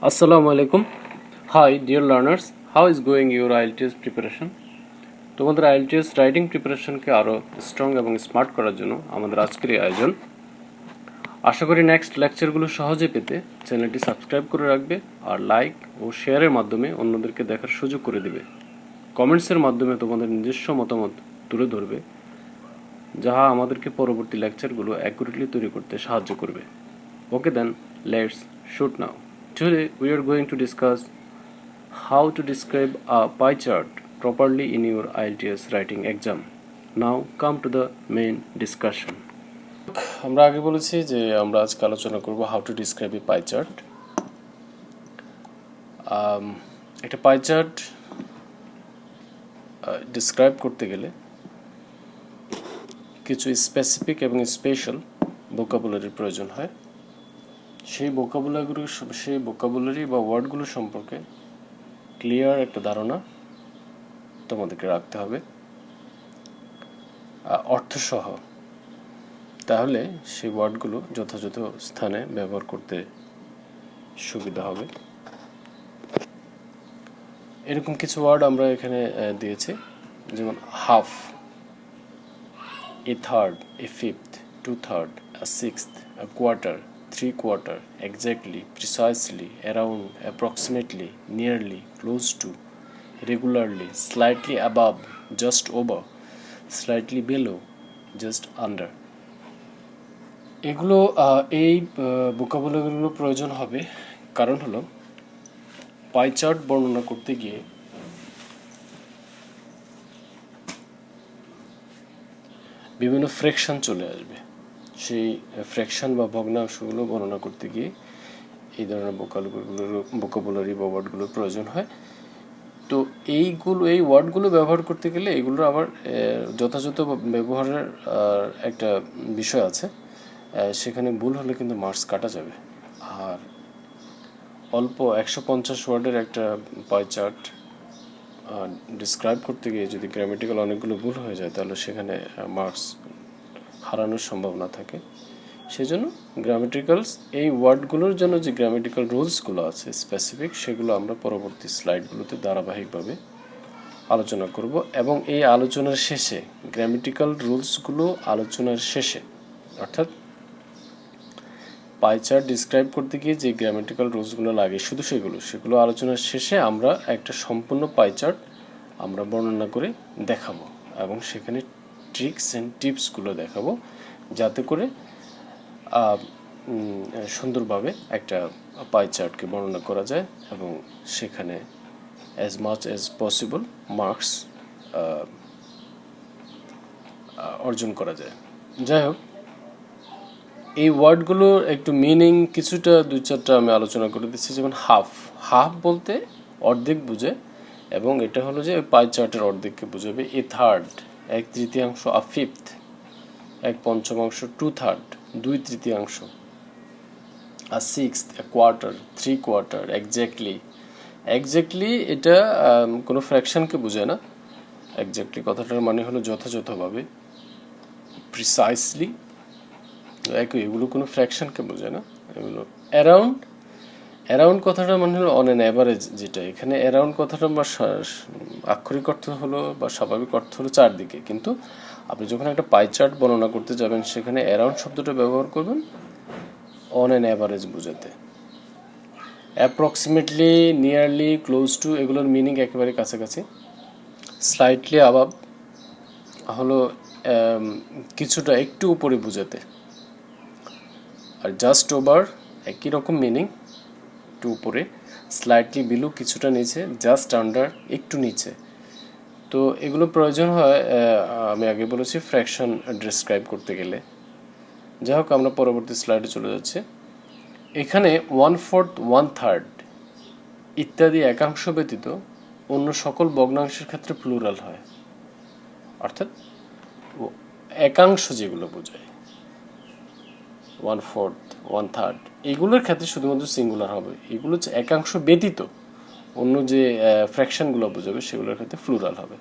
Assalamu alaikum. Hi dear learners, how is going your IELTS preparation? তোমাদের IELTS writing প্রিপারেশনকে আরও strong এবং smart করার জন্য আমাদের আজকের এই আয়োজন। আশা করি নেক্সট লেকচারগুলো সহজে পেতে চ্যানেলটি সাবস্ক্রাইব করে রাখবে আর লাইক ও শেয়ারের মাধ্যমে অন্যদেরকে দেখার সুযোগ করে দিবে। কমেন্টসের মাধ্যমে তোমাদের নিজস্ব মতামত তুলে ধরবে, যাহা আমাদেরকে পরবর্তী লেকচারগুলো অ্যাকুরেটলি তৈরি করতে সাহায্য করবে। Okay then, let's shoot now. Today we are going to discuss how to describe a pie chart properly in your IELTS writing exam. Now come to the main discussion. আমরা আগে বলেছি যে আমরা আজকে আলোচনা করব how to describe A pie chart. একটা pie chart describe করতে গেলে কিছু স্পেসিফিক এবং স্পেশাল ভোকাবুলারির প্রয়োজন হয়। সেই ভোকাবুলারি বা ওয়ার্ডগুলো সম্পর্কে ক্লিয়ার একটা ধারণা তোমাদেরকে রাখতে হবে অর্থসহ, তাহলে সেই ওয়ার্ডগুলো যথাযথ স্থানে ব্যবহার করতে সুবিধা হবে। এরকম কিছু ওয়ার্ড আমরা এখানে দিয়েছি, যেমন half, a third, a fifth, two third, a sixth, a quarter, three quarter, exactly, precisely, around, approximately, nearly, close to, regularly, slightly above, just over, slightly below, just under. এগুলো এই ভোকাবুলারিগুলো প্রয়োজন হবে, কারণ হলো পাই চার্ট বর্ণনা করতে গিয়ে বিভিন্ন ফ্র্যাকশন চলে আসবে। সেই ফ্র্যাকশন বা ভগ্নাংশগুলো বর্ণনা করতে গিয়ে এই ধরনের ভোকাবুলারি বা ওয়ার্ডগুলোর প্রয়োজন হয়। তো এই ওয়ার্ডগুলো ব্যবহার করতে গেলে এগুলোর আবার যথাযথ ব্যবহারের একটা বিষয় আছে। সেখানে ভুল হলে কিন্তু মার্কস কাটা যাবে। আর অল্প 150 ওয়ার্ডের একটা পাই চার্ট ডিসক্রাইব করতে গিয়ে যদি গ্রামেটিক্যাল অনেকগুলো ভুল হয়ে যায়, তাহলে সেখানে মার্কস হারানোর সম্ভাবনা থাকে। সেজন্য গ্রামেটিক্যালস এই ওয়ার্ডগুলোর জন্য যে গ্রামেটিক্যাল রুলসগুলো আছে স্পেসিফিক, সেগুলো আমরা পরবর্তী স্লাইডগুলোতে ধারাবাহিকভাবে আলোচনা করব। এবং এই আলোচনার শেষে গ্রামেটিক্যাল রুলসগুলো আলোচনার শেষে, অর্থাৎ পাই চার্ট ডিসক্রাইব করতে গিয়ে যে গ্রামেটিক্যাল রুলসগুলো লাগে শুধু সেগুলো আলোচনার শেষে আমরা একটা সম্পূর্ণ পাই চার্ট আমরা বর্ণনা করে দেখাবো এবং সেখানে ট্রিক্স অ্যান্ড টিপসগুলো দেখাবো, যাতে করে সুন্দরভাবে একটা পাই চার্টকে বর্ণনা করা যায় এবং সেখানে as much as possible marks অর্জন করা যায়। যাই হোক, এই ওয়ার্ডগুলোর একটু মিনিং কিছুটা দুই চারটা আমি আলোচনা করে দিচ্ছি। যেমন হাফ বলতে অর্ধেক বুঝে, এবং এটা হলো যে পাই চার্টের অর্ধেককে বুঝাবে। এ থার্ড, এক তৃতীয়াংশ। আ ফিফথ, এক পঞ্চমাংশ। টু থার্ড, দুই তৃতীয়াংশ। A sixth, a quarter, three quarter. Exactly এটা কোনো ফ্র্যাকশনকে বোঝায় না। এক্স্যাক্টলি কথাটার মানে হলো যথাযথভাবে, প্রিসাইসলি। এগুলো কোনো ফ্র্যাকশনকে বোঝায় না। এগুলো অ্যারাউন্ড কথাটার মানে হলো অন অ্যান অ্যাভারেজ। যেটা এখানে অ্যারাউন্ড কথাটা বা আক্ষরিক অর্থ হলো বা স্বাভাবিক অর্থ হলো চারদিকে, কিন্তু আপনি যখন একটা পাই চার্ট বর্ণনা করতে যাবেন সেখানে অ্যারাউন্ড শব্দটা ব্যবহার করবেন অন অ্যান অ্যাভারেজ বোঝাতে। অ্যাপ্রক্সিমেটলি, নিয়ারলি, ক্লোজ টু, এগুলোর মিনিং একেবারে কাছাকাছি। স্লাইটলি অ্যাবাভ হলো কিছুটা একটু উপরে বোঝাতে। আর জাস্ট ওভার একই রকম মিনিং, একটু উপরে। স্লাইটলি বিলো কিছুটা নিচে। জাস্ট আন্ডার একটু নিচে। তো এগুলো প্রয়োজন হয়, আমি আগে বলেছি, ফ্র্যাকশন ডিসক্রাইব করতে গেলে। যাই হোক, আমরা পরবর্তী স্লাইডে চলে যাচ্ছি। এখানে 1/4, 1/3 ইত্যাদি একাংশ ব্যতীত অন্য সকল ভগ্নাংশের ক্ষেত্রে প্লুরাল হয়। অর্থাৎ একাংশ যেগুলো বোঝায়, 1/4, 1/3, এগুলোর ক্ষেত্রে শুধুমাত্র সিঙ্গুলার হবে। এগুলো হচ্ছে একাংশ ব্যতীত অন্য যে ফ্র্যাকশনগুলো বোঝাবে সেগুলোর ক্ষেত্রে প্লুরাল হবে।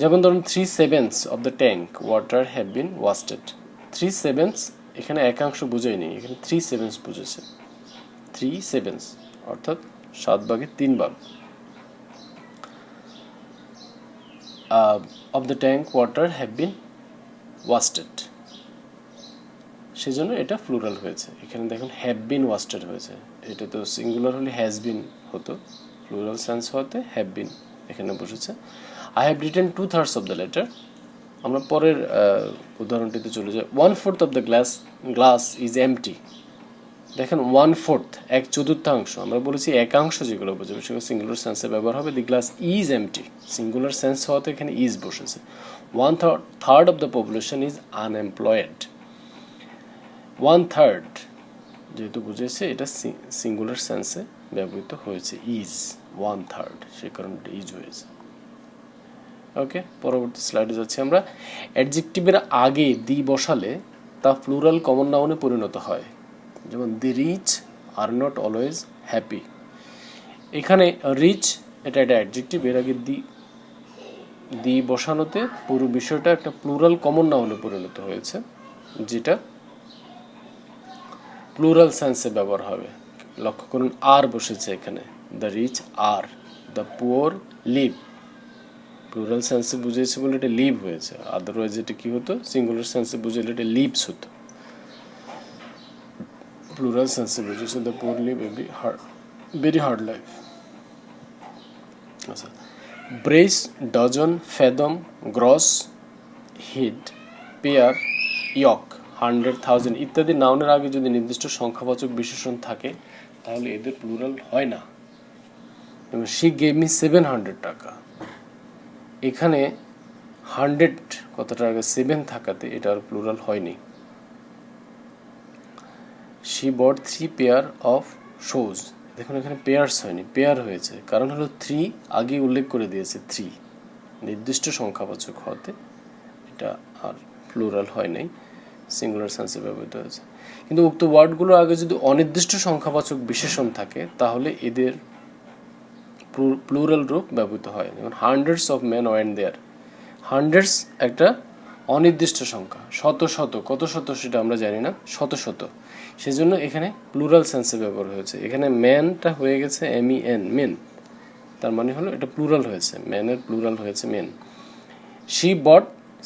যেমন ধরুন 3/7 of the tank water have been wasted. 3/7 এখানে একাংশ বোঝায়নি, এখানে 3/7 বুঝেছে। 3/7 অর্থাৎ 7/3 of the tank water have been wasted, সেজন্য এটা প্লুরাল হয়েছে। এখানে দেখুন হ্যাভ বিন ওয়াস্টেড হয়েছে, এটা তো সিঙ্গুলার হলে হ্যাজ বিন হতো, প্লুরাল সেন্স হতে হ্যাভ বিন এখানে বসেছে। I have written 2/3 of the letter. আমরা পরের উদাহরণটিতে চলে যাই। 1/4 of the glass is empty. দেখেন 1/4 1/4 আমরা বলেছি একাংশ যেগুলো বোঝাবে সেগুলো সিঙ্গুলার সেন্সে ব্যবহার হবে। দি glass is empty, singular sense হওয়াতে এখানে ইজ বসেছে। 1/3 of the population is unemployed. 1/3 যেহেতু বুঝেছে এটা সিঙ্গুলার সেন্সে ব্যবহৃত হয়েছে, ইজ 1/3, সে কারণে ইজ হয়েছে। ওকে, পরবর্তী স্লাইডে যাচ্ছি আমরা। অ্যাডজেক্টিভের আগে দি বসালে তা প্লুরাল কমন নাউনে পরিণত হয়, যেমন the rich are not always happy. এখানে রিচ এটা একটা অ্যাডজেক্টিভ, এর আগে দি বসানোতে পুরো বিষয়টা একটা প্লুরাল কমন নাউনে পরিণত হয়েছে, যেটা প্লুরাল সেন্সে ব্যবহার হবে। লক্ষ্য করুন আর বসেছে এখানে, দ্য রিচ আর, দ্য পুয়ার লিভ। প্লুরাল সেন্সে বুঝেছে বলে এটা লিভ হয়েছে, আদারওয়াইজ এটা কি হতো, সিঙ্গুলার সেন্সে বুঝলে এটা লিভস হতো। প্লুরাল সেন্সে বুঝেছে the poor live very hard life. আচ্ছা, brace, dozen, fathom, gross, head, pair, yoke, 100,000 ইত্যাদি নাউনের আগে যদি নির্দিষ্ট সংখ্যাবাচক বিশেষণ থাকে তাহলে এদের প্লুরাল হয় না। শি গেভ মি 700 টাকা, এখানে 100 কথাটার আগে 7 থাকাতে এটা আর প্লুরাল হয়নি। She bought 3 pair of shoes, দেখুন এখানে পেয়ার্স হয়নি, পেয়ার হয়েছে, কারণ হলো 3 আগে উল্লেখ করে দিয়েছে, 3 নির্দিষ্ট সংখ্যাবাচক হতে এটা আর প্লুরাল হয় নাই, সিঙ্গুলার সেন্সে ব্যবহৃত হয়েছে। কিন্তু উক্ত ওয়ার্ডগুলোর আগে যদি অনির্দিষ্ট সংখ্যাবাচক বিশেষণ থাকে তাহলে এদের প্লুরাল রূপ ব্যবহৃত হয়। যেমন hundreds of men went there, hundreds একটা অনির্দিষ্ট সংখ্যা, শত শত, কত শত সেটা আমরা জানি না, শত শত, সেজন্য এখানে প্লুরাল সেন্সে ব্যবহার হয়েছে। এখানে ম্যানটা হয়ে গেছে MEN, মেন, তার মানে হলো এটা প্লুরাল হয়েছে, ম্যানের প্লুরাল হয়েছে men. She bought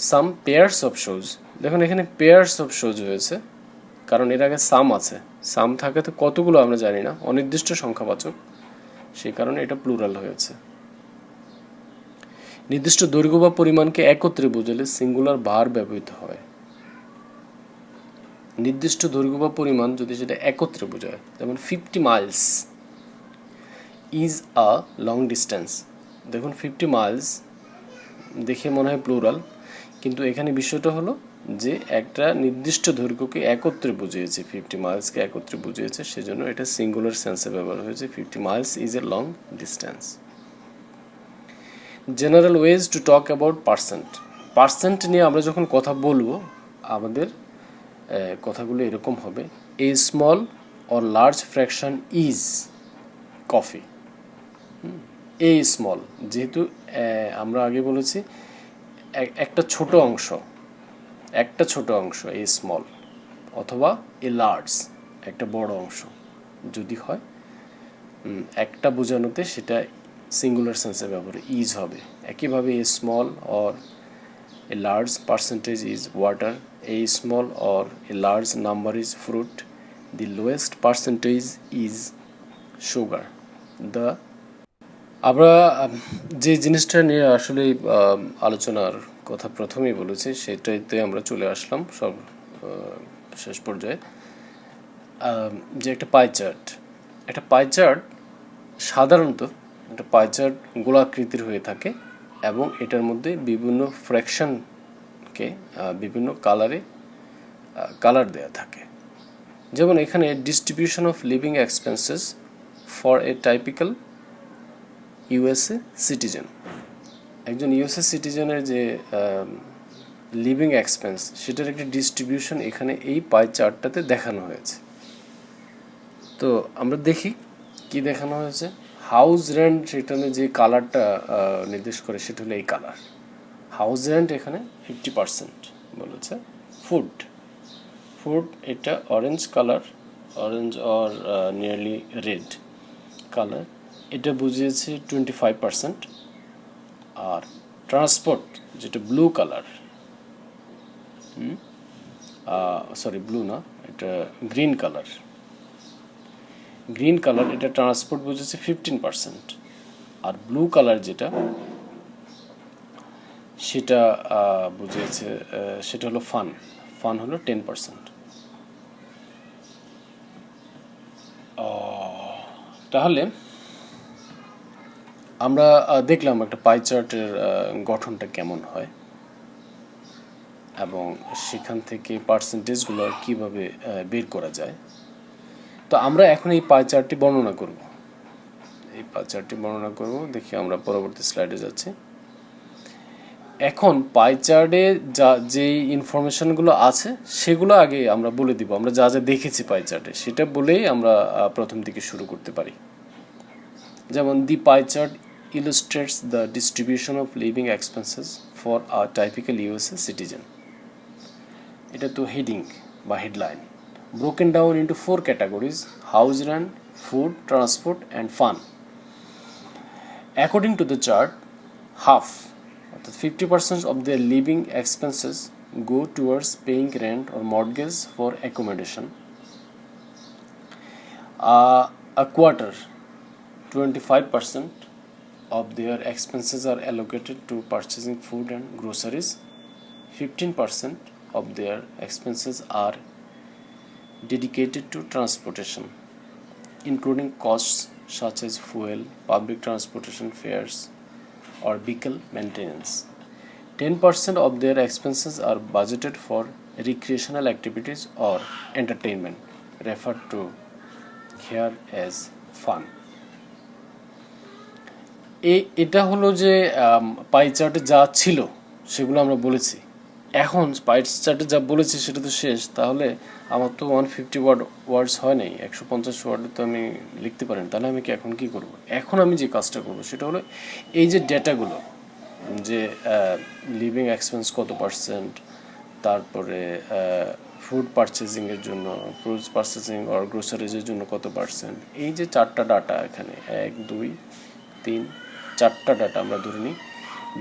some pairs of shoes, দেখুন এখানে পেয়ার্স অফ শুজ হয়েছে কারণ এর আগে সাম আছে, সাম থাকে তো কতগুলো আমরা জানি না, অনির্দিষ্ট সংখ্যাবাচক, সেই কারণে এটা প্লুরাল হয়েছে। নির্দিষ্ট দৈর্ঘ্য বা পরিমাণকে একত্রে বোঝালে সিঙ্গুলার ভার ব্যবহৃত হয়। নির্দিষ্ট দৈর্ঘ্য বা পরিমাণ যদি সেটা একত্রে বোঝায়, যেমন 50 miles is a long distance. দেখুন 50 মাইলস দেখে মনে হয় প্লুরাল, কিন্তু এখানে বিষয়টা হলো যে একটা নির্দিষ্ট দৈর্ঘ্যকে একত্রে বুঝিয়েছে, 50 মাইলসকে একত্রে বুঝিয়েছে, সেজন্য এটা সিঙ্গুলার সেন্সে ব্যবহার হয়েছে। 50 miles is a long distance. General ways to talk about percent, percent নিয়ে আমরা যখন কথা বলবো আমাদের কথাগুলো এরকম হবে, a small or large fraction is coffee. A small, যেহেতু আমরা আগে বলেছি একটা ছোট অংশ, একটা ছোট অংশ এ স্মল, অথবা এ লার্জ একটা বড় অংশ যদি হয়, একটা বোঝানোতে সেটা সিঙ্গুলার সেন্সে ব্যবহার ইজ হবে। একইভাবে a small or a large percentage is water, a small or a large number is fruit, the lowest percentage is sugar. The আমরা যে জিনিসটা নিয়ে আসলে আলোচনার কথা প্রথমেই বলেছি সেটাইতে আমরা চলে আসলাম সব শেষ পর্যায়ে, যে একটা পাই চার্ট। একটা পাই চার্ট সাধারণত একটা পাই চার্ট গোলাকৃতির হয়ে থাকে এবং এটার মধ্যে বিভিন্ন ফ্র্যাকশনকে বিভিন্ন কালার দেওয়া থাকে। যেমন এখানে distribution of living expenses for a typical USA citizen, একজন ইউএসএ সিটিজেনের যে লিভিং এক্সপেন্স সেটার একটি ডিস্ট্রিবিউশন এখানে এই পাই চার্টটাতে দেখানো হয়েছে। তো আমরা দেখি কি দেখানো হয়েছে। হাউস রেন্ট রিটার্নে যে কালারটা নির্দেশ করে সেটা হলো এই কালার, হাউস রেন্ট এখানে 50% বলেছে। ফুড এটা orange colour orange or nearly red colour, এটা বুঝিয়েছে 25%। আর ট্রান্সপোর্ট যেটা ব্লু কালার, সরি ব্লু না, এটা গ্রিন কালার, এটা ট্রান্সপোর্ট বুঝেছে 15%। আর ব্লু কালার যেটা সেটা বুঝিয়েছে সেটা হলো ফান হলো 10%। তাহলে আমরা দেখলাম একটা পাই চার্টের গঠনটা কেমন হয় এবং সেখান থেকে পার্সেন্টেজগুলো কিভাবে বের করা যায়। তো আমরা এখন এই পাই চার্টটি বর্ণনা করব। দেখি আমরা পরবর্তী স্লাইডে যাচ্ছি। এখন পাই চার্টে যে ইনফরমেশনগুলো আছে সেগুলো আগে আমরা বলে দিব। আমরা যা দেখেছি পাই চার্টে সেটা বলেই আমরা প্রথম দিকে শুরু করতে পারি। যেমন the pie chart illustrates the distribution of living expenses for a typical USA citizen. এটা তো হেডিং বা headline. Broken down into 4 categories: house rent, food, transport and fun. According to the chart, half, 50% of their living expenses go towards paying rent or mortgage for accommodation. A quarter, 25% of their expenses are allocated to purchasing food and groceries. 15% of their expenses are dedicated to transportation, including costs such as fuel, public transportation fares, or vehicle maintenance. 10% of their expenses are budgeted for recreational activities or entertainment, referred to here as fun. এটা হলো যে পাই চার্টে যা ছিল সেগুলো আমরা বলেছি। এখন পাই চার্টে যা বলেছি সেটা তো শেষ। তাহলে আমার তো 150 ওয়ার্ডস হয় নাই, 150 ওয়ার্ডে তো আমি লিখতে পারি না। তাহলে আমি এখন কি করব? এখন আমি যে কাজটা করব সেটা হলো এই যে ডেটাগুলো, যে লিভিং এক্সপেন্স কত পার্সেন্ট, তারপরে ফুড পারচেজিংয়ের জন্য, ফ্রুটস পারচেজিং আর গ্রোসারিজের জন্য কত পার্সেন্ট, এই যে 4টা ডাটা এখানে 1 2 3 4টা ডাটা আমরা ধরে নিই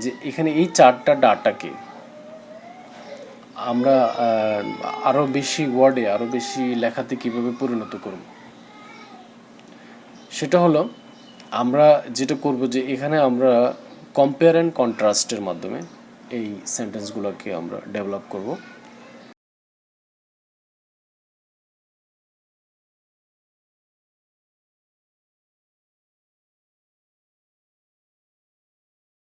যে এখানে এই 4টা ডাটাকে আমরা আরও বেশি ওয়ার্ডে, আরও বেশি লেখাতে কীভাবে পরিণত করব। সেটা হলো আমরা যেটা করব যে এখানে আমরা কম্পেয়ার অ্যান্ড কন্ট্রাস্টের মাধ্যমে এই সেন্টেন্সগুলোকে আমরা ডেভেলপ করব।